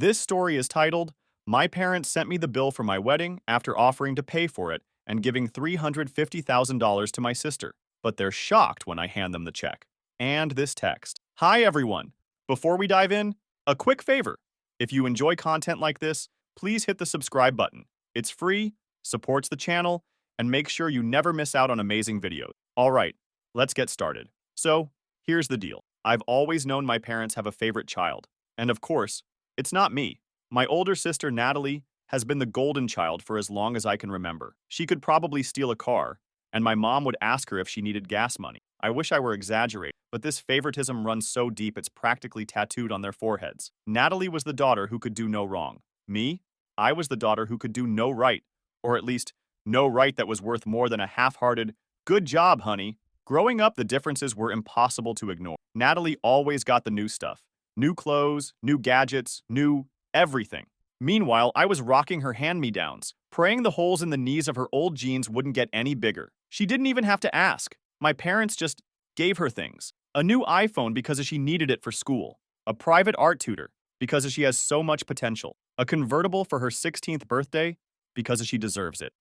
This story is titled, My Parents Sent Me the Bill for My Wedding After Offering to Pay for It and Giving $350,000 to my sister, but they're shocked when I hand them the check. And this text. Hi everyone. Before we dive in, a quick favor. If you enjoy content like this, please hit the subscribe button. It's free, supports the channel, and makes sure you never miss out on amazing videos. Alright, let's get started. So, here's the deal. I've always known my parents have a favorite child. And of course, it's not me. My older sister, Natalie, has been the golden child for as long as I can remember. She could probably steal a car, and my mom would ask her if she needed gas money. I wish I were exaggerating, but this favoritism runs so deep it's practically tattooed on their foreheads. Natalie was the daughter who could do no wrong. Me? I was the daughter who could do no right, or at least, no right that was worth more than a half-hearted, "Good job, honey." Growing up, the differences were impossible to ignore. Natalie always got the new stuff. New clothes, new gadgets, new everything. Meanwhile, I was rocking her hand-me-downs, praying the holes in the knees of her old jeans wouldn't get any bigger. She didn't even have to ask. My parents just gave her things. A new iPhone because she needed it for school. A private art tutor because she has so much potential. A convertible for her 16th birthday because she deserves it.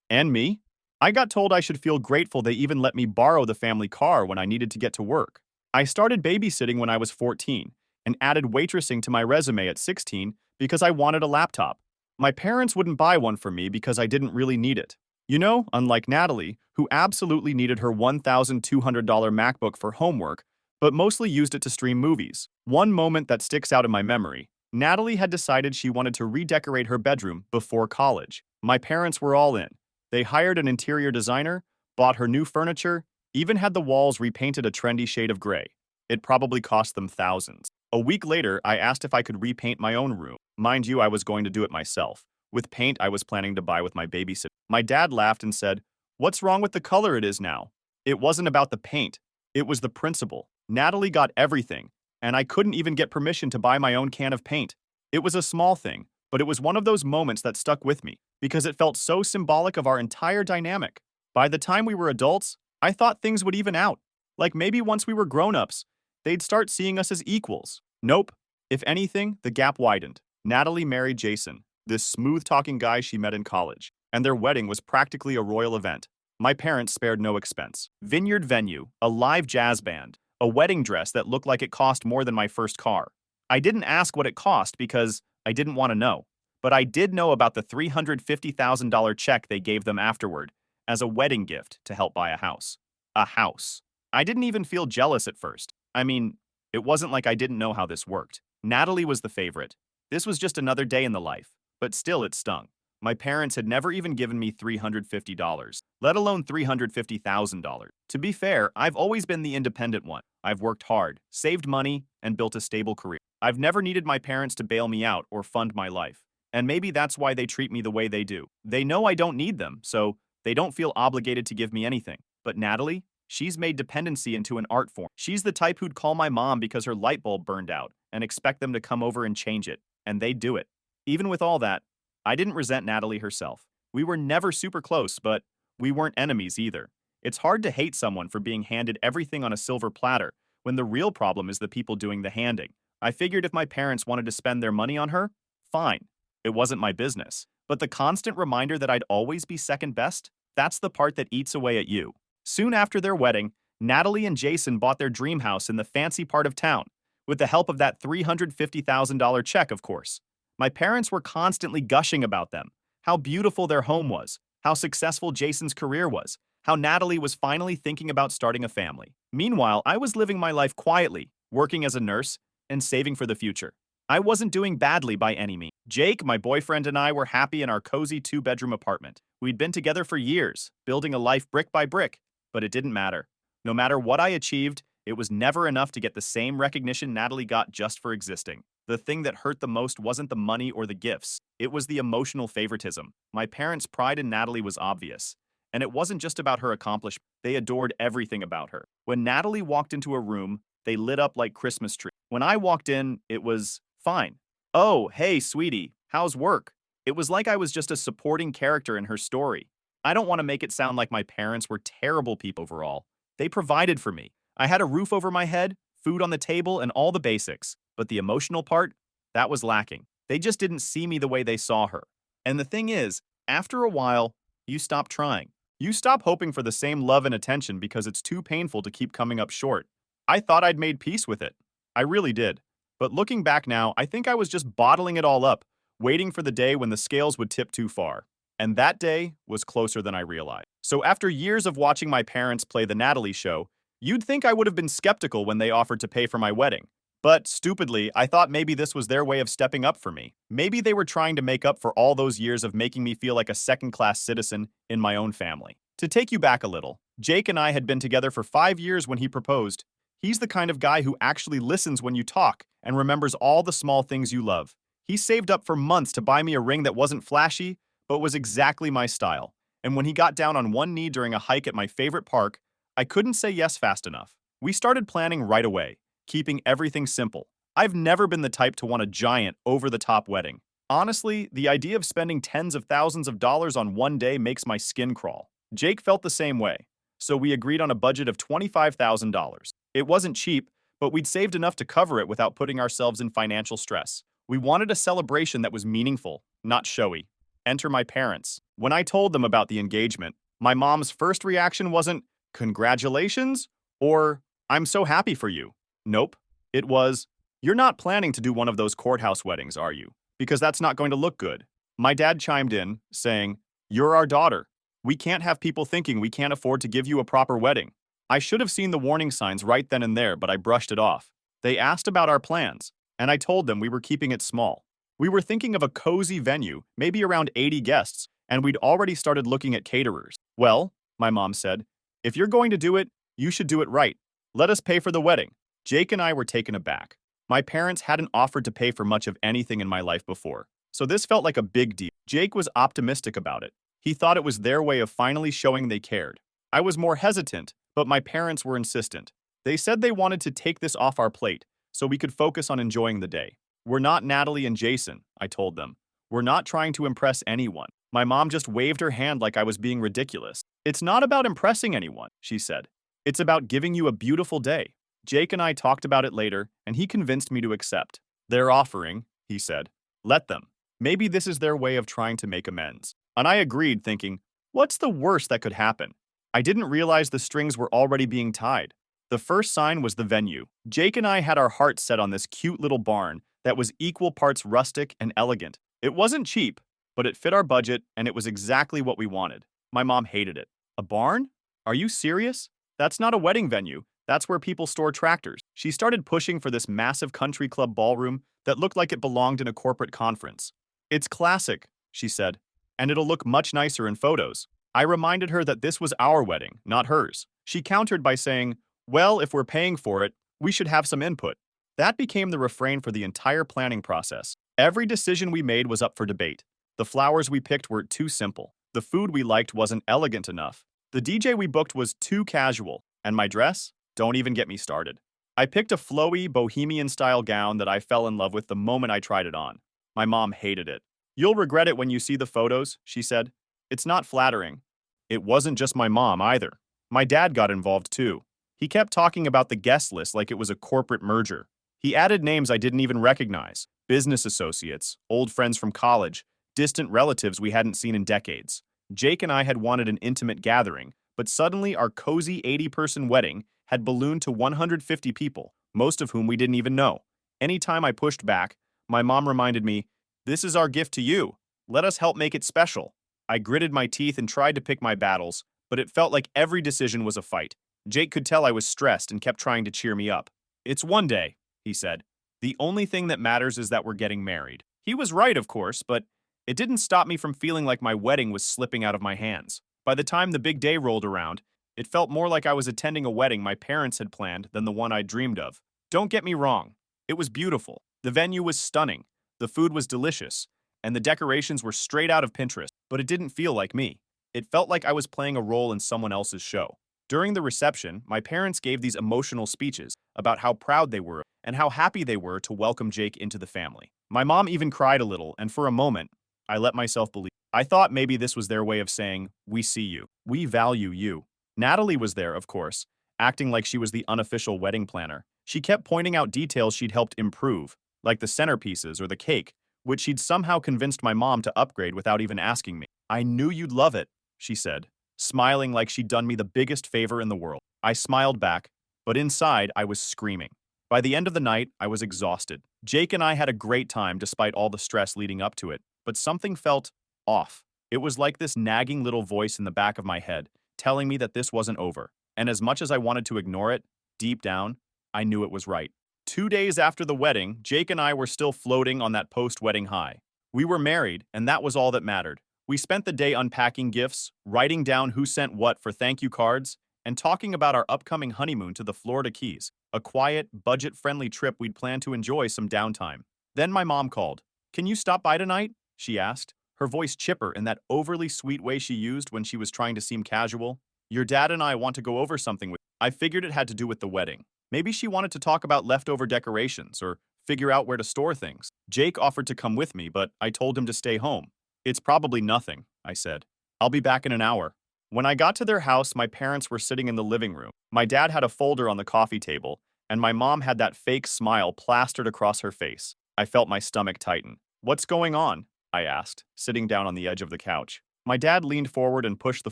And me? I got told I should feel grateful they even let me borrow the family car when I needed to get to work. I started babysitting when I was 14 and added waitressing to my resume at 16 because I wanted a laptop. My parents wouldn't buy one for me because I didn't really need it. You know, unlike Natalie, who absolutely needed her $1,200 MacBook for homework, but mostly used it to stream movies. One moment that sticks out in my memory, Natalie had decided she wanted to redecorate her bedroom before college. My parents were all in. They hired an interior designer, bought her new furniture, even had the walls repainted a trendy shade of gray. It probably cost them thousands. A week later, I asked if I could repaint my own room. Mind you, I was going to do it myself, with paint I was planning to buy with my babysitter. My dad laughed and said, "What's wrong with the color it is now?" It wasn't about the paint. It was the principle. Natalie got everything, and I couldn't even get permission to buy my own can of paint. It was a small thing, but it was one of those moments that stuck with me, because it felt so symbolic of our entire dynamic. By the time we were adults, I thought things would even out. Like maybe once we were grown-ups, they'd start seeing us as equals. Nope. If anything, the gap widened. Natalie married Jason, this smooth-talking guy she met in college, and their wedding was practically a royal event. My parents spared no expense. Vineyard venue, a live jazz band, a wedding dress that looked like it cost more than my first car. I didn't ask what it cost because I didn't want to know. But I did know about the $350,000 check they gave them afterward as a wedding gift to help buy a house. A house. I didn't even feel jealous at first. I mean, it wasn't like I didn't know how this worked. Natalie was the favorite. This was just another day in the life, but still it stung. My parents had never even given me $350, let alone $350,000. To be fair, I've always been the independent one. I've worked hard, saved money, and built a stable career. I've never needed my parents to bail me out or fund my life. And maybe that's why they treat me the way they do. They know I don't need them, so they don't feel obligated to give me anything. But Natalie? She's made dependency into an art form. She's the type who'd call my mom because her light bulb burned out and expect them to come over and change it. And they'd do it. Even with all that, I didn't resent Natalie herself. We were never super close, but we weren't enemies either. It's hard to hate someone for being handed everything on a silver platter when the real problem is the people doing the handing. I figured if my parents wanted to spend their money on her, fine. It wasn't my business. But the constant reminder that I'd always be second best, that's the part that eats away at you. Soon after their wedding, Natalie and Jason bought their dream house in the fancy part of town, with the help of that $350,000 check, of course. My parents were constantly gushing about them, how beautiful their home was, how successful Jason's career was, how Natalie was finally thinking about starting a family. Meanwhile, I was living my life quietly, working as a nurse, and saving for the future. I wasn't doing badly by any means. Jake, my boyfriend, and I were happy in our cozy two-bedroom apartment. We'd been together for years, building a life brick by brick, but it didn't matter. No matter what I achieved, it was never enough to get the same recognition Natalie got just for existing. The thing that hurt the most wasn't the money or the gifts. It was the emotional favoritism. My parents' pride in Natalie was obvious. And it wasn't just about her accomplishment. They adored everything about her. When Natalie walked into a room, they lit up like Christmas trees. When I walked in, it was fine. "Oh, hey, sweetie, how's work?" It was like I was just a supporting character in her story. I don't want to make it sound like my parents were terrible people overall. They provided for me. I had a roof over my head, food on the table, and all the basics. But the emotional part? That was lacking. They just didn't see me the way they saw her. And the thing is, after a while, you stop trying. You stop hoping for the same love and attention because it's too painful to keep coming up short. I thought I'd made peace with it. I really did. But looking back now, I think I was just bottling it all up, waiting for the day when the scales would tip too far. And that day was closer than I realized. So after years of watching my parents play The Natalie Show, you'd think I would have been skeptical when they offered to pay for my wedding. But stupidly, I thought maybe this was their way of stepping up for me. Maybe they were trying to make up for all those years of making me feel like a second-class citizen in my own family. To take you back a little, Jake and I had been together for 5 years when he proposed. He's the kind of guy who actually listens when you talk and remembers all the small things you love. He saved up for months to buy me a ring that wasn't flashy, but was exactly my style. And when he got down on one knee during a hike at my favorite park, I couldn't say yes fast enough. We started planning right away, keeping everything simple. I've never been the type to want a giant, over-the-top wedding. Honestly, the idea of spending tens of thousands of dollars on one day makes my skin crawl. Jake felt the same way, so we agreed on a budget of $25,000. It wasn't cheap, but we'd saved enough to cover it without putting ourselves in financial stress. We wanted a celebration that was meaningful, not showy. Enter my parents. When I told them about the engagement, my mom's first reaction wasn't, "Congratulations," or "I'm so happy for you." Nope. It was, "You're not planning to do one of those courthouse weddings, are you? Because that's not going to look good." My dad chimed in, saying, "You're our daughter. We can't have people thinking we can't afford to give you a proper wedding." I should have seen the warning signs right then and there, but I brushed it off. They asked about our plans, and I told them we were keeping it small. We were thinking of a cozy venue, maybe around 80 guests, and we'd already started looking at caterers. "Well," my mom said, "if you're going to do it, you should do it right. Let us pay for the wedding." Jake and I were taken aback. My parents hadn't offered to pay for much of anything in my life before, so this felt like a big deal. Jake was optimistic about it. He thought it was their way of finally showing they cared. I was more hesitant, but my parents were insistent. They said they wanted to take this off our plate so we could focus on enjoying the day. "We're not Natalie and Jason," I told them. "We're not trying to impress anyone." My mom just waved her hand like I was being ridiculous. "It's not about impressing anyone," she said. "It's about giving you a beautiful day." Jake and I talked about it later, and he convinced me to accept. "They're offering," he said. "Let them. Maybe this is their way of trying to make amends." And I agreed, thinking, what's the worst that could happen? I didn't realize the strings were already being tied. The first sign was the venue. Jake and I had our hearts set on this cute little barn that was equal parts rustic and elegant. It wasn't cheap, but it fit our budget, and it was exactly what we wanted. My mom hated it. "A barn? Are you serious? That's not a wedding venue. That's where people store tractors." She started pushing for this massive country club ballroom that looked like it belonged in a corporate conference. "It's classic," she said, "and it'll look much nicer in photos." I reminded her that this was our wedding, not hers. She countered by saying, "Well, if we're paying for it, we should have some input." That became the refrain for the entire planning process. Every decision we made was up for debate. The flowers we picked were too simple. The food we liked wasn't elegant enough. The DJ we booked was too casual. And my dress? Don't even get me started. I picked a flowy, bohemian-style gown that I fell in love with the moment I tried it on. My mom hated it. "You'll regret it when you see the photos," she said. "It's not flattering." It wasn't just my mom either. My dad got involved too. He kept talking about the guest list like it was a corporate merger. He added names I didn't even recognize: business associates, old friends from college, distant relatives we hadn't seen in decades. Jake and I had wanted an intimate gathering, but suddenly our cozy 80-person wedding had ballooned to 150 people, most of whom we didn't even know. Anytime I pushed back, my mom reminded me, "This is our gift to you. Let us help make it special." I gritted my teeth and tried to pick my battles, but it felt like every decision was a fight. Jake could tell I was stressed and kept trying to cheer me up. "It's one day," he said. "The only thing that matters is that we're getting married." He was right, of course, but it didn't stop me from feeling like my wedding was slipping out of my hands. By the time the big day rolled around, it felt more like I was attending a wedding my parents had planned than the one I'd dreamed of. Don't get me wrong. It was beautiful. The venue was stunning. The food was delicious. And the decorations were straight out of Pinterest, but it didn't feel like me. It felt like I was playing a role in someone else's show. During the reception, my parents gave these emotional speeches about how proud they were and how happy they were to welcome Jake into the family. My mom even cried a little, and for a moment, I let myself believe. I thought maybe this was their way of saying, "We see you. We value you." Natalie was there, of course, acting like she was the unofficial wedding planner. She kept pointing out details she'd helped improve. like the centerpieces or the cake, which she'd somehow convinced my mom to upgrade without even asking me. "I knew you'd love it," she said, smiling like she'd done me the biggest favor in the world. I smiled back, but inside I was screaming. By the end of the night, I was exhausted. Jake and I had a great time despite all the stress leading up to it, but something felt off. It was like this nagging little voice in the back of my head, telling me that this wasn't over. And as much as I wanted to ignore it, deep down, I knew it was right. 2 days after the wedding, Jake and I were still floating on that post-wedding high. We were married, and that was all that mattered. We spent the day unpacking gifts, writing down who sent what for thank you cards, and talking about our upcoming honeymoon to the Florida Keys, a quiet, budget-friendly trip we'd planned to enjoy some downtime. Then my mom called. "Can you stop by tonight?" she asked, her voice chipper in that overly sweet way she used when she was trying to seem casual. "Your dad and I want to go over something with you." I figured it had to do with the wedding. Maybe she wanted to talk about leftover decorations or figure out where to store things. Jake offered to come with me, but I told him to stay home. "It's probably nothing," I said. "I'll be back in an hour." When I got to their house, my parents were sitting in the living room. My dad had a folder on the coffee table, and my mom had that fake smile plastered across her face. I felt my stomach tighten. "What's going on?" I asked, sitting down on the edge of the couch. My dad leaned forward and pushed the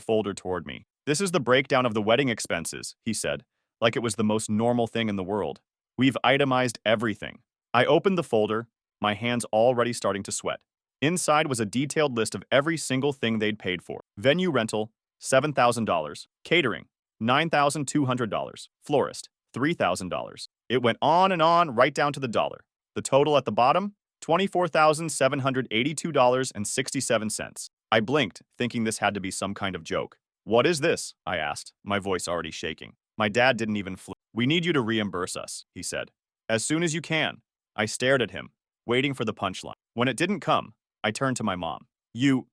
folder toward me. "This is the breakdown of the wedding expenses," he said, like it was the most normal thing in the world. "We've itemized everything." I opened the folder, my hands already starting to sweat. Inside was a detailed list of every single thing they'd paid for. Venue rental, $7,000. Catering, $9,200. Florist, $3,000. It went on and on right down to the dollar. The total at the bottom, $24,782.67. I blinked, thinking this had to be some kind of joke. "What is this?" I asked, my voice already shaking. My dad didn't even flinch. "We need you to reimburse us," he said. "As soon as you can." I stared at him, waiting for the punchline. When it didn't come, I turned to my mom. You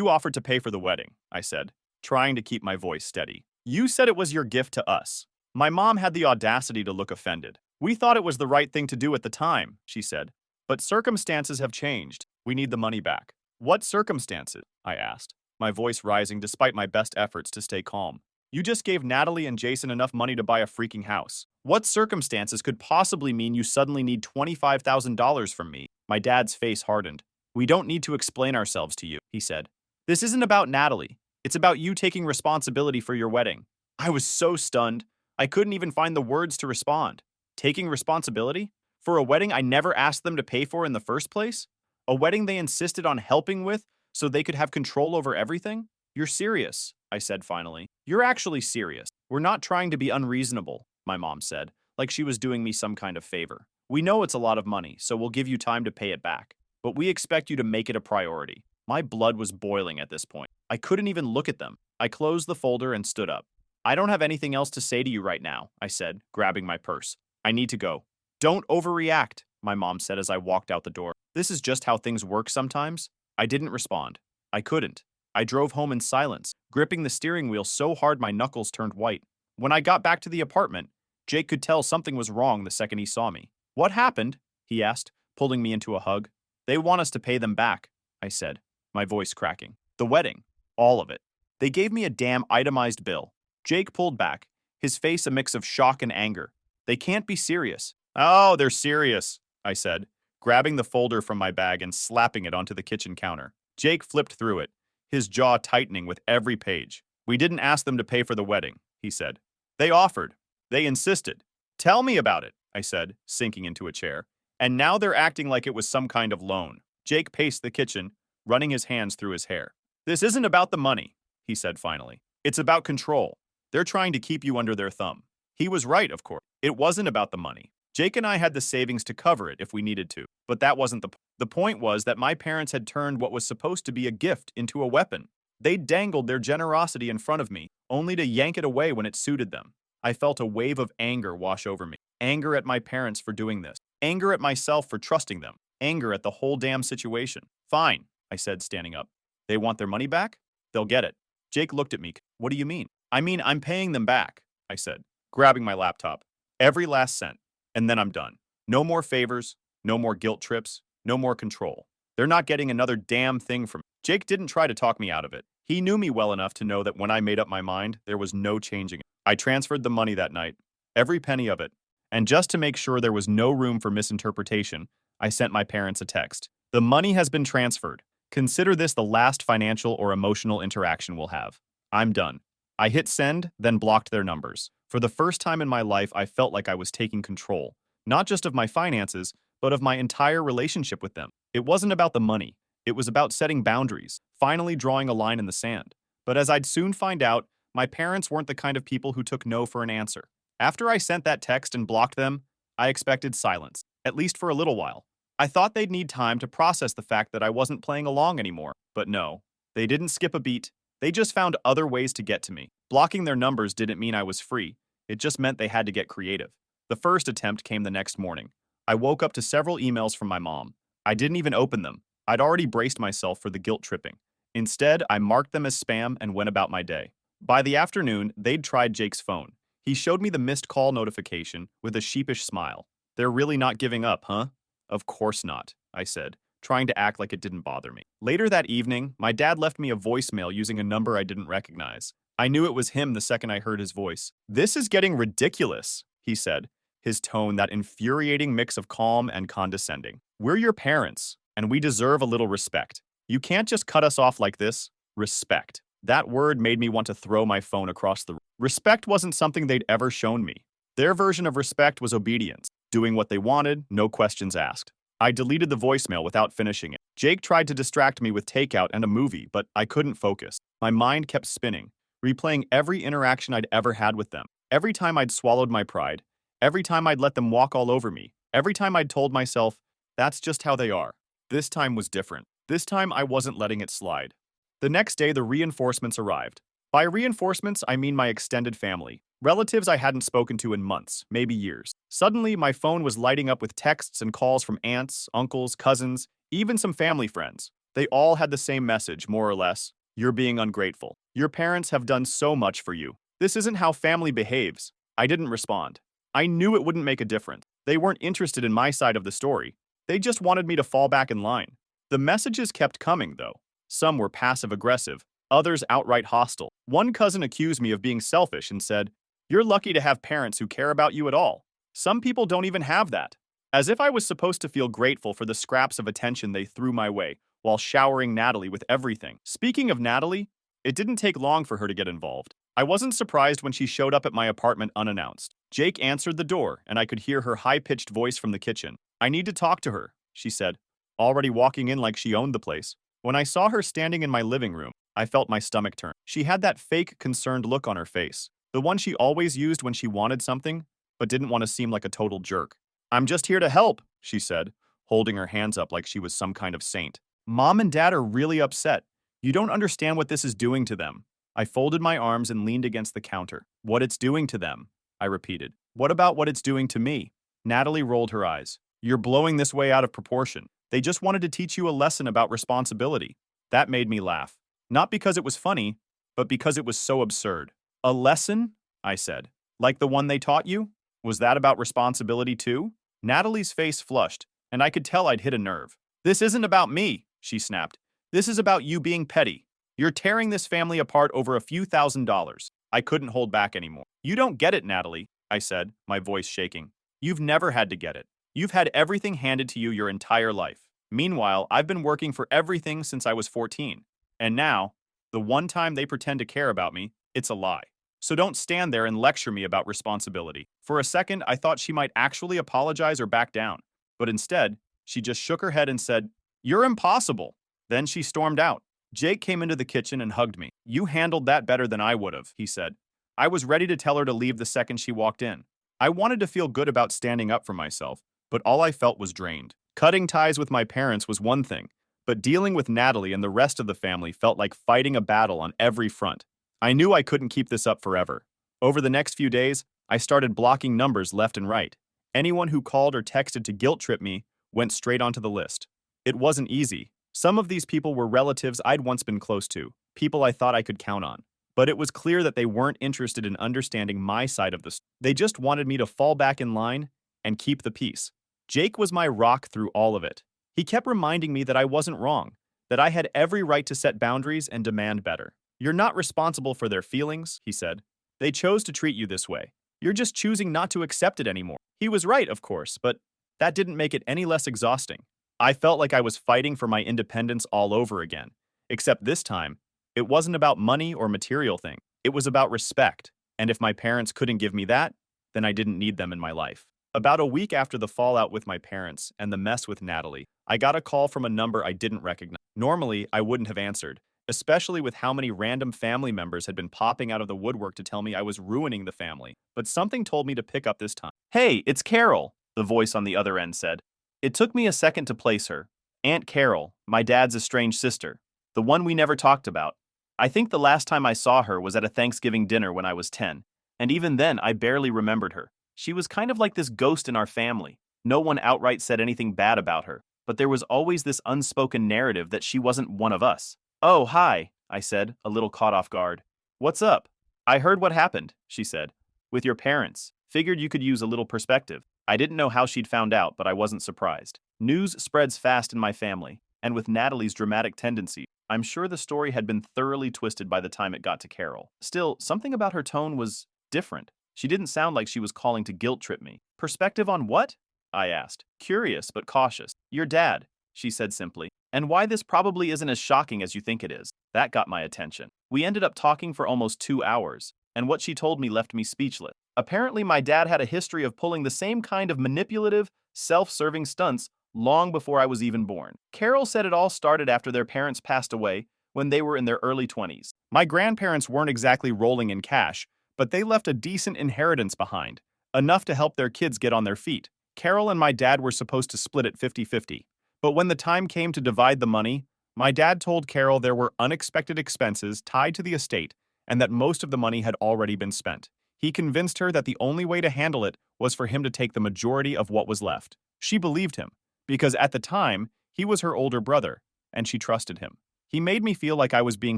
offered to pay for the wedding," I said, trying to keep my voice steady. "You said it was your gift to us." My mom had the audacity to look offended. "We thought it was the right thing to do at the time," she said. "But circumstances have changed. We need the money back." "What circumstances?" I asked, my voice rising despite my best efforts to stay calm. "You just gave Natalie and Jason enough money to buy a freaking house. What circumstances could possibly mean you suddenly need $25,000 from me?" My dad's face hardened. "We don't need to explain ourselves to you," he said. "This isn't about Natalie. It's about you taking responsibility for your wedding." I was so stunned, I couldn't even find the words to respond. Taking responsibility? For a wedding I never asked them to pay for in the first place? A wedding they insisted on helping with so they could have control over everything? "You're serious," I said finally. "You're actually serious. We're not trying to be unreasonable," my mom said, like she was doing me some kind of favor. "We know it's a lot of money, so we'll give you time to pay it back. But we expect you to make it a priority." My blood was boiling at this point. I couldn't even look at them. I closed the folder and stood up. "I don't have anything else to say to you right now," I said, grabbing my purse. "I need to go." "Don't overreact," my mom said as I walked out the door. "This is just how things work sometimes." I didn't respond. I couldn't. I drove home in silence, gripping the steering wheel so hard my knuckles turned white. When I got back to the apartment, Jake could tell something was wrong the second he saw me. "What happened?" he asked, pulling me into a hug. "They want us to pay them back," I said, my voice cracking. "The wedding. All of it. They gave me a damn itemized bill." Jake pulled back, his face a mix of shock and anger. "They can't be serious." "Oh, they're serious," I said, grabbing the folder from my bag and slapping it onto the kitchen counter. Jake flipped through it, his jaw tightening with every page. "We didn't ask them to pay for the wedding," he said. "They offered. They insisted." "Tell me about it," I said, sinking into a chair. "And now they're acting like it was some kind of loan." Jake paced the kitchen, running his hands through his hair. "This isn't about the money," he said finally. "It's about control. They're trying to keep you under their thumb." He was right, of course. It wasn't about the money. Jake and I had the savings to cover it if we needed to, but that wasn't the point. The point was that my parents had turned what was supposed to be a gift into a weapon. They dangled their generosity in front of me, only to yank it away when it suited them. I felt a wave of anger wash over me. Anger at my parents for doing this. Anger at myself for trusting them. Anger at the whole damn situation. "Fine," I said, standing up. "They want their money back? They'll get it." Jake looked at me. "What do you mean?" "I mean, I'm paying them back," I said, grabbing my laptop. "Every last cent. And then I'm done. No more favors, no more guilt trips, no more control. They're not getting another damn thing from me." Jake didn't try to talk me out of it. He knew me well enough to know that when I made up my mind, there was no changing it. I transferred the money that night, every penny of it. And just to make sure there was no room for misinterpretation, I sent my parents a text. The money has been transferred. Consider this the last financial or emotional interaction we'll have. I'm done. I hit send, then blocked their numbers. For the first time in my life, I felt like I was taking control, not just of my finances, but of my entire relationship with them. It wasn't about the money. It was about setting boundaries, finally drawing a line in the sand. But as I'd soon find out, my parents weren't the kind of people who took no for an answer. After I sent that text and blocked them, I expected silence, at least for a little while. I thought they'd need time to process the fact that I wasn't playing along anymore, but no. They didn't skip a beat. They just found other ways to get to me. Blocking their numbers didn't mean I was free. It just meant they had to get creative. The first attempt came the next morning. I woke up to several emails from my mom. I didn't even open them. I'd already braced myself for the guilt tripping. Instead, I marked them as spam and went about my day. By the afternoon, they'd tried Jake's phone. He showed me the missed call notification with a sheepish smile. They're really not giving up, huh? Of course not, I said, trying to act like it didn't bother me. Later that evening, my dad left me a voicemail using a number I didn't recognize. I knew it was him the second I heard his voice. "This is getting ridiculous," he said, his tone that infuriating mix of calm and condescending. "We're your parents, and we deserve a little respect. You can't just cut us off like this. Respect." That word made me want to throw my phone across the room. Respect wasn't something they'd ever shown me. Their version of respect was obedience, doing what they wanted, no questions asked. I deleted the voicemail without finishing it. Jake tried to distract me with takeout and a movie, but I couldn't focus. My mind kept spinning, replaying every interaction I'd ever had with them. Every time I'd swallowed my pride, every time I'd let them walk all over me, every time I'd told myself, that's just how they are. This time was different. This time I wasn't letting it slide. The next day, the reinforcements arrived. By reinforcements, I mean my extended family, relatives I hadn't spoken to in months, maybe years. Suddenly, my phone was lighting up with texts and calls from aunts, uncles, cousins, even some family friends. They all had the same message, more or less. "You're being ungrateful. Your parents have done so much for you. This isn't how family behaves." I didn't respond. I knew it wouldn't make a difference. They weren't interested in my side of the story. They just wanted me to fall back in line. The messages kept coming, though. Some were passive-aggressive, others outright hostile. One cousin accused me of being selfish and said, "You're lucky to have parents who care about you at all. Some people don't even have that." As if I was supposed to feel grateful for the scraps of attention they threw my way, while showering Natalie with everything. Speaking of Natalie, it didn't take long for her to get involved. I wasn't surprised when she showed up at my apartment unannounced. Jake answered the door, and I could hear her high-pitched voice from the kitchen. "I need to talk to her," she said, already walking in like she owned the place. When I saw her standing in my living room, I felt my stomach turn. She had that fake, concerned look on her face, the one she always used when she wanted something, but didn't want to seem like a total jerk. "I'm just here to help," she said, holding her hands up like she was some kind of saint. "Mom and Dad are really upset. You don't understand what this is doing to them." I folded my arms and leaned against the counter. "What it's doing to them," I repeated. "What about what it's doing to me?" Natalie rolled her eyes. "You're blowing this way out of proportion. They just wanted to teach you a lesson about responsibility." That made me laugh. Not because it was funny, but because it was so absurd. "A lesson?" I said. "Like the one they taught you? Was that about responsibility too?" Natalie's face flushed, and I could tell I'd hit a nerve. "This isn't about me," she snapped. "This is about you being petty. You're tearing this family apart over a few $1,000s. I couldn't hold back anymore. "You don't get it, Natalie," I said, my voice shaking. "You've never had to get it. You've had everything handed to you your entire life. Meanwhile, I've been working for everything since I was 14. And now, the one time they pretend to care about me, it's a lie. So don't stand there and lecture me about responsibility." For a second, I thought she might actually apologize or back down. But instead, she just shook her head and said, "You're impossible." Then she stormed out. Jake came into the kitchen and hugged me. "You handled that better than I would have," he said. I was ready to tell her to leave the second she walked in. I wanted to feel good about standing up for myself, but all I felt was drained. Cutting ties with my parents was one thing, but dealing with Natalie and the rest of the family felt like fighting a battle on every front. I knew I couldn't keep this up forever. Over the next few days, I started blocking numbers left and right. Anyone who called or texted to guilt trip me went straight onto the list. It wasn't easy. Some of these people were relatives I'd once been close to, people I thought I could count on. But it was clear that they weren't interested in understanding my side of the story. They just wanted me to fall back in line and keep the peace. Jake was my rock through all of it. He kept reminding me that I wasn't wrong, that I had every right to set boundaries and demand better. "You're not responsible for their feelings," he said. "They chose to treat you this way. You're just choosing not to accept it anymore." He was right, of course, but that didn't make it any less exhausting. I felt like I was fighting for my independence all over again. Except this time, it wasn't about money or material things. It was about respect. And if my parents couldn't give me that, then I didn't need them in my life. About a week after the fallout with my parents and the mess with Natalie, I got a call from a number I didn't recognize. Normally, I wouldn't have answered, especially with how many random family members had been popping out of the woodwork to tell me I was ruining the family. But something told me to pick up this time. "Hey, it's Carol," the voice on the other end said. It took me a second to place her. Aunt Carol, my dad's estranged sister, the one we never talked about. I think the last time I saw her was at a Thanksgiving dinner when I was 10, and even then I barely remembered her. She was kind of like this ghost in our family. No one outright said anything bad about her, but there was always this unspoken narrative that she wasn't one of us. "Oh, hi," I said, a little caught off guard. "What's up?" "I heard what happened," she said. "With your parents. Figured you could use a little perspective." I didn't know how she'd found out, but I wasn't surprised. News spreads fast in my family, and with Natalie's dramatic tendencies, I'm sure the story had been thoroughly twisted by the time it got to Carol. Still, something about her tone was different. She didn't sound like she was calling to guilt trip me. "Perspective on what?" I asked, curious but cautious. "Your dad," she said simply, "and why this probably isn't as shocking as you think it is." That got my attention. We ended up talking for almost 2 hours, and what she told me left me speechless. Apparently, my dad had a history of pulling the same kind of manipulative, self-serving stunts long before I was even born. Carol said it all started after their parents passed away when they were in their early 20s. My grandparents weren't exactly rolling in cash, but they left a decent inheritance behind, enough to help their kids get on their feet. Carol and my dad were supposed to split it 50-50, but when the time came to divide the money, my dad told Carol there were unexpected expenses tied to the estate and that most of the money had already been spent. He convinced her that the only way to handle it was for him to take the majority of what was left. She believed him, because at the time, he was her older brother, and she trusted him. "He made me feel like I was being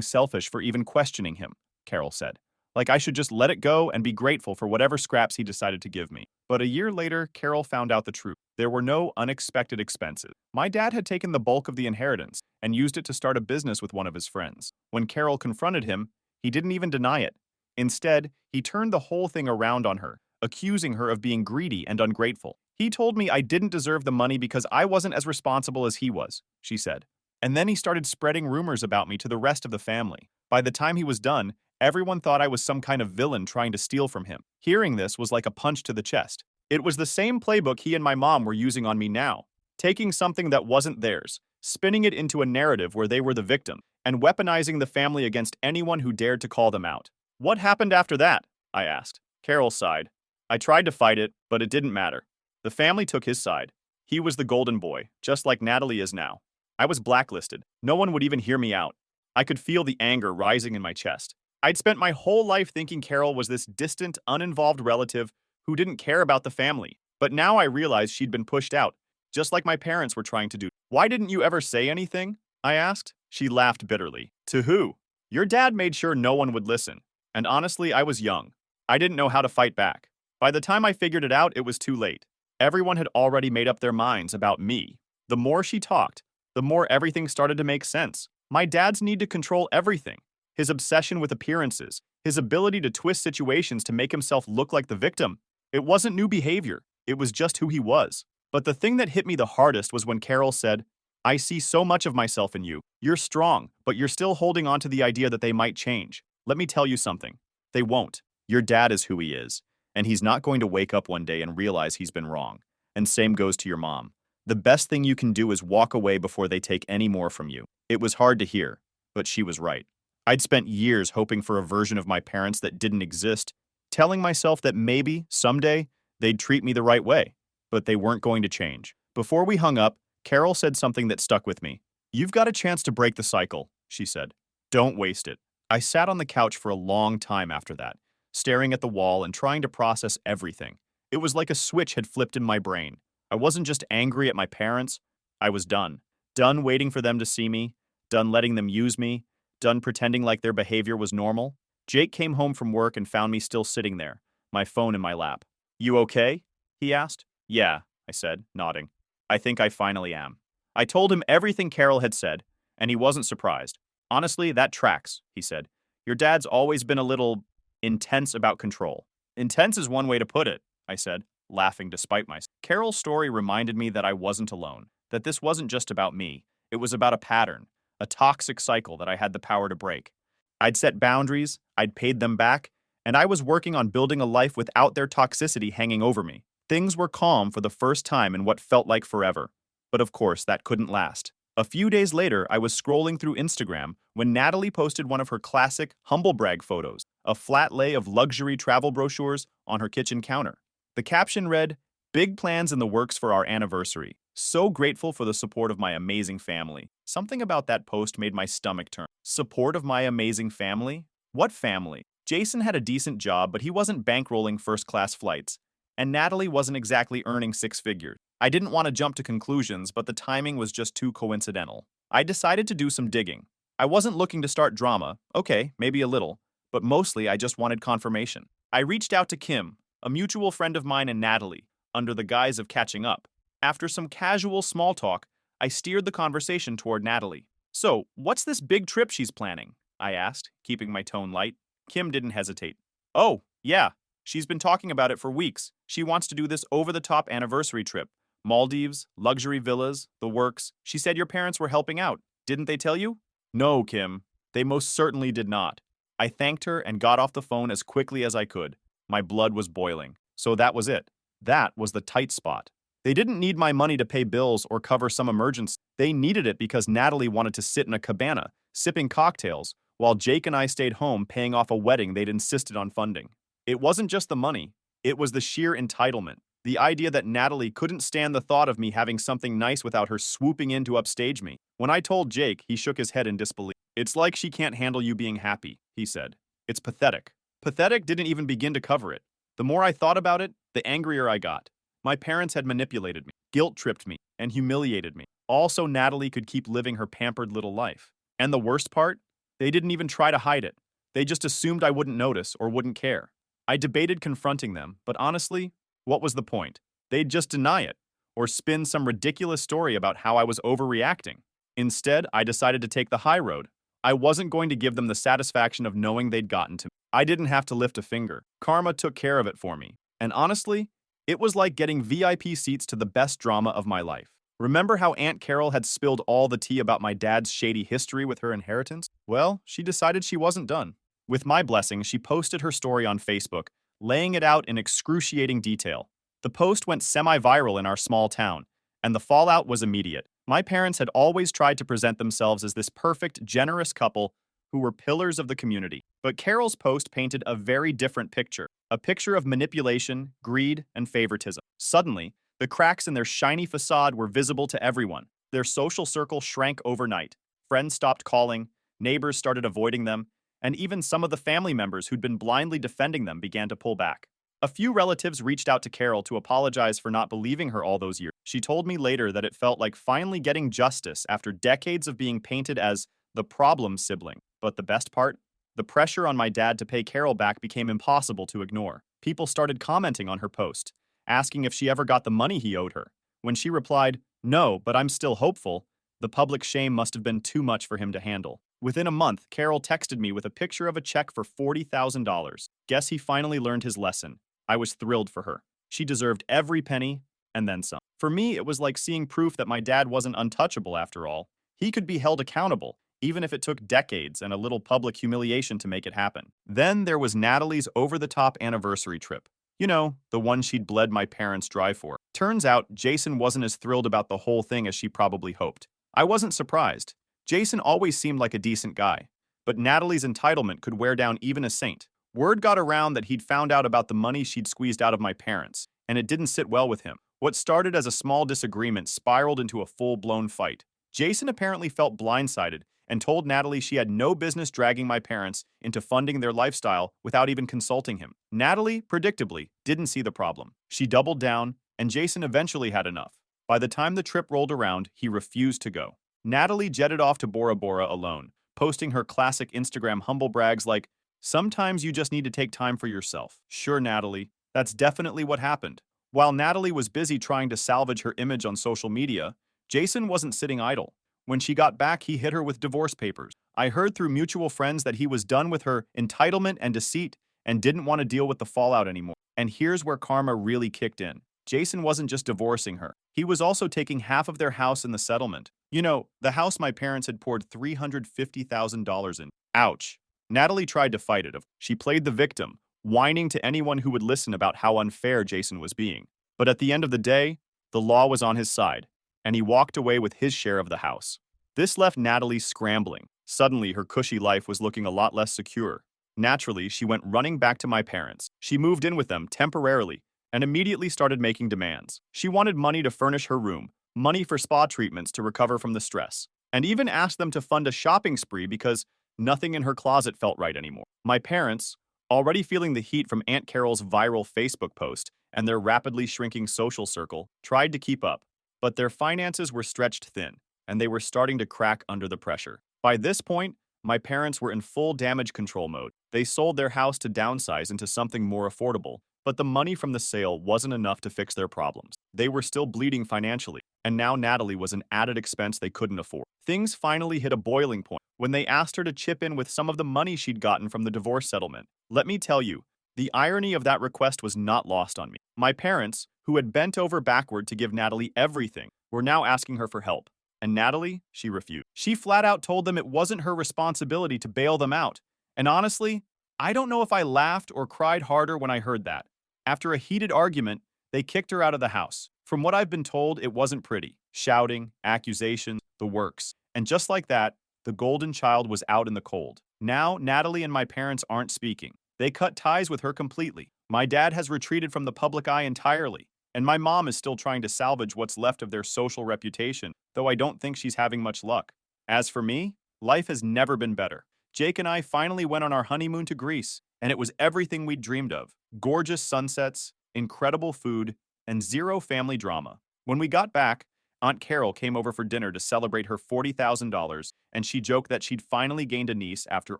selfish for even questioning him," Carol said. "Like I should just let it go and be grateful for whatever scraps he decided to give me." But a year later, Carol found out the truth. There were no unexpected expenses. My dad had taken the bulk of the inheritance and used it to start a business with one of his friends. When Carol confronted him, he didn't even deny it. Instead, he turned the whole thing around on her, accusing her of being greedy and ungrateful. "He told me I didn't deserve the money because I wasn't as responsible as he was," she said. "And then he started spreading rumors about me to the rest of the family. By the time he was done, everyone thought I was some kind of villain trying to steal from him." Hearing this was like a punch to the chest. It was the same playbook he and my mom were using on me now, taking something that wasn't theirs, spinning it into a narrative where they were the victim, and weaponizing the family against anyone who dared to call them out. "What happened after that?" I asked. Carol sighed. "I tried to fight it, but it didn't matter. The family took his side. He was the golden boy, just like Natalie is now. I was blacklisted. No one would even hear me out. I could feel the anger rising in my chest. I'd spent my whole life thinking Carol was this distant, uninvolved relative who didn't care about the family. But now I realized she'd been pushed out, just like my parents were trying to do." "Why didn't you ever say anything?" I asked. She laughed bitterly. "To who? Your dad made sure no one would listen. And honestly, I was young. I didn't know how to fight back. By the time I figured it out, it was too late. Everyone had already made up their minds about me." The more she talked, the more everything started to make sense. My dad's need to control everything, his obsession with appearances, his ability to twist situations to make himself look like the victim. It wasn't new behavior, it was just who he was. But the thing that hit me the hardest was when Carol said, "I see so much of myself in you. You're strong, but you're still holding on to the idea that they might change. Let me tell you something. They won't. Your dad is who he is, and he's not going to wake up one day and realize he's been wrong. And same goes to your mom. The best thing you can do is walk away before they take any more from you." It was hard to hear, but she was right. I'd spent years hoping for a version of my parents that didn't exist, telling myself that maybe, someday, they'd treat me the right way, but they weren't going to change. Before we hung up, Carol said something that stuck with me. "You've got a chance to break the cycle," she said. "Don't waste it." I sat on the couch for a long time after that, staring at the wall and trying to process everything. It was like a switch had flipped in my brain. I wasn't just angry at my parents, I was done. Done waiting for them to see me, done letting them use me, done pretending like their behavior was normal. Jake came home from work and found me still sitting there, my phone in my lap. "You okay?" he asked. "Yeah," I said, nodding. "I think I finally am." I told him everything Carol had said, and he wasn't surprised. "Honestly, that tracks," he said. "Your dad's always been a little intense about control." "Intense is one way to put it," I said. laughing despite myself. Carol's story reminded me that I wasn't alone, that this wasn't just about me. It was about a pattern, a toxic cycle that I had the power to break. I'd set boundaries, I'd paid them back, and I was working on building a life without their toxicity hanging over me. Things were calm for the first time in what felt like forever. But of course, that couldn't last. A few days later, I was scrolling through Instagram when Natalie posted one of her classic humble brag photos, a flat lay of luxury travel brochures on her kitchen counter. The caption read, "Big plans in the works for our anniversary. So grateful for the support of my amazing family." Something about that post made my stomach turn. Support of my amazing family? What family? Jason had a decent job, but he wasn't bankrolling first-class flights, and Natalie wasn't exactly earning six figures. I didn't want to jump to conclusions, but the timing was just too coincidental. I decided to do some digging. I wasn't looking to start drama, okay, maybe a little, but mostly I just wanted confirmation. I reached out to Kim, a mutual friend of mine and Natalie, under the guise of catching up. After some casual small talk, I steered the conversation toward Natalie. "So, what's this big trip she's planning?" I asked, keeping my tone light. Kim didn't hesitate. "Oh, yeah, she's been talking about it for weeks. She wants to do this over-the-top anniversary trip. Maldives, luxury villas, the works. She said your parents were helping out. Didn't they tell you?" "No, Kim. They most certainly did not." I thanked her and got off the phone as quickly as I could. My blood was boiling. So that was it. That was the tight spot. They didn't need my money to pay bills or cover some emergency. They needed it because Natalie wanted to sit in a cabana, sipping cocktails, while Jake and I stayed home paying off a wedding they'd insisted on funding. It wasn't just the money. It was the sheer entitlement. The idea that Natalie couldn't stand the thought of me having something nice without her swooping in to upstage me. When I told Jake, he shook his head in disbelief. "It's like she can't handle you being happy," he said. "It's pathetic." Pathetic didn't even begin to cover it. The more I thought about it, the angrier I got. My parents had manipulated me, guilt-tripped me, and humiliated me. All so Natalie could keep living her pampered little life. And the worst part? They didn't even try to hide it. They just assumed I wouldn't notice or wouldn't care. I debated confronting them, but honestly, what was the point? They'd just deny it, or spin some ridiculous story about how I was overreacting. Instead, I decided to take the high road. I wasn't going to give them the satisfaction of knowing they'd gotten to me. I didn't have to lift a finger. Karma took care of it for me. And honestly, it was like getting VIP seats to the best drama of my life. Remember how Aunt Carol had spilled all the tea about my dad's shady history with her inheritance? Well, she decided she wasn't done. With my blessing, she posted her story on Facebook, laying it out in excruciating detail. The post went semi-viral in our small town, and the fallout was immediate. My parents had always tried to present themselves as this perfect, generous couple who were pillars of the community. But Carol's post painted a very different picture, a picture of manipulation, greed, and favoritism. Suddenly, the cracks in their shiny facade were visible to everyone. Their social circle shrank overnight. Friends stopped calling, neighbors started avoiding them, and even some of the family members who'd been blindly defending them began to pull back. A few relatives reached out to Carol to apologize for not believing her all those years. She told me later that it felt like finally getting justice after decades of being painted as the problem sibling. But the best part? The pressure on my dad to pay Carol back became impossible to ignore. People started commenting on her post, asking if she ever got the money he owed her. When she replied, "No, but I'm still hopeful," the public shame must have been too much for him to handle. Within a month, Carol texted me with a picture of a check for $40,000. Guess he finally learned his lesson. I was thrilled for her. She deserved every penny, and then some. For me, it was like seeing proof that my dad wasn't untouchable after all. He could be held accountable, even if it took decades and a little public humiliation to make it happen. Then there was Natalie's over-the-top anniversary trip. You know, the one she'd bled my parents dry for. Turns out, Jason wasn't as thrilled about the whole thing as she probably hoped. I wasn't surprised. Jason always seemed like a decent guy, but Natalie's entitlement could wear down even a saint. Word got around that he'd found out about the money she'd squeezed out of my parents, and it didn't sit well with him. What started as a small disagreement spiraled into a full-blown fight. Jason apparently felt blindsided and told Natalie she had no business dragging my parents into funding their lifestyle without even consulting him. Natalie, predictably, didn't see the problem. She doubled down, and Jason eventually had enough. By the time the trip rolled around, he refused to go. Natalie jetted off to Bora Bora alone, posting her classic Instagram humble brags like, "Sometimes you just need to take time for yourself." Sure, Natalie, that's definitely what happened. While Natalie was busy trying to salvage her image on social media, Jason wasn't sitting idle. When she got back, he hit her with divorce papers. I heard through mutual friends that he was done with her entitlement and deceit and didn't want to deal with the fallout anymore. And here's where karma really kicked in. Jason wasn't just divorcing her. He was also taking half of their house in the settlement. You know, the house my parents had poured $350,000 in. Ouch. Natalie tried to fight it. She played the victim, whining to anyone who would listen about how unfair Jason was being. But at the end of the day, the law was on his side, and he walked away with his share of the house. This left Natalie scrambling. Suddenly, her cushy life was looking a lot less secure. Naturally, she went running back to my parents. She moved in with them temporarily and immediately started making demands. She wanted money to furnish her room, money for spa treatments to recover from the stress, and even asked them to fund a shopping spree because nothing in her closet felt right anymore. My parents, already feeling the heat from Aunt Carol's viral Facebook post and their rapidly shrinking social circle, tried to keep up, but their finances were stretched thin, and they were starting to crack under the pressure. By this point, my parents were in full damage control mode. They sold their house to downsize into something more affordable, but the money from the sale wasn't enough to fix their problems. They were still bleeding financially, and now Natalie was an added expense they couldn't afford. Things finally hit a boiling point when they asked her to chip in with some of the money she'd gotten from the divorce settlement. Let me tell you, the irony of that request was not lost on me. My parents, who had bent over backward to give Natalie everything, were now asking her for help. And Natalie, she refused. She flat out told them it wasn't her responsibility to bail them out. And honestly, I don't know if I laughed or cried harder when I heard that. After a heated argument, they kicked her out of the house. From what I've been told, it wasn't pretty. Shouting, accusations, the works. And just like that, the golden child was out in the cold. Now, Natalie and my parents aren't speaking. They cut ties with her completely. My dad has retreated from the public eye entirely. And my mom is still trying to salvage what's left of their social reputation, though I don't think she's having much luck. As for me, life has never been better. Jake and I finally went on our honeymoon to Greece, and it was everything we'd dreamed of. Gorgeous sunsets, incredible food, and zero family drama. When we got back, Aunt Carol came over for dinner to celebrate her $40,000, and she joked that she'd finally gained a niece after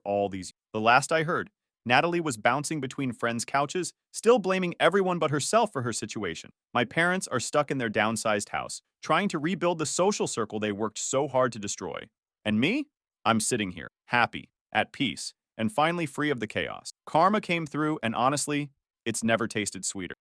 all these years. The last I heard, Natalie was bouncing between friends' couches, still blaming everyone but herself for her situation. My parents are stuck in their downsized house, trying to rebuild the social circle they worked so hard to destroy. And me? I'm sitting here, happy, at peace, and finally free of the chaos. Karma came through, and honestly, it's never tasted sweeter.